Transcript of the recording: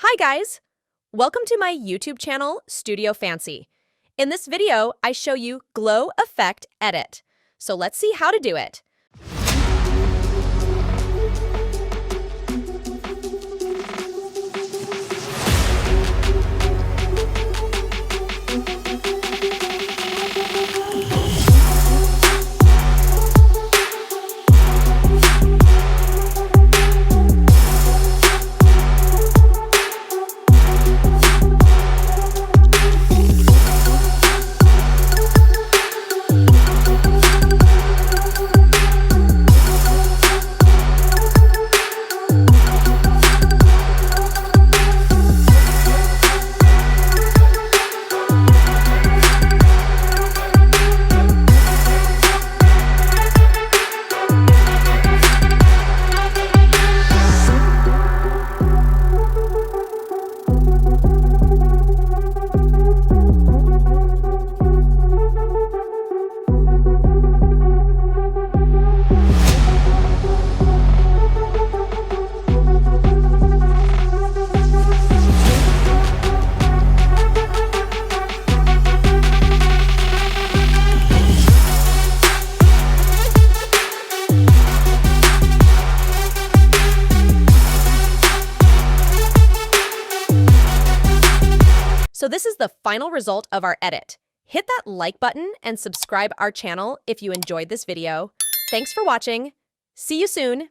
Hi guys! Welcome to my YouTube channel, Studio Fancy. In this video, I show you Glow Effect Edit. So let's see how to do it. So this is the final result of our edit. Hit that like button and subscribe our channel if you enjoyed this video. Thanks for watching. See you soon.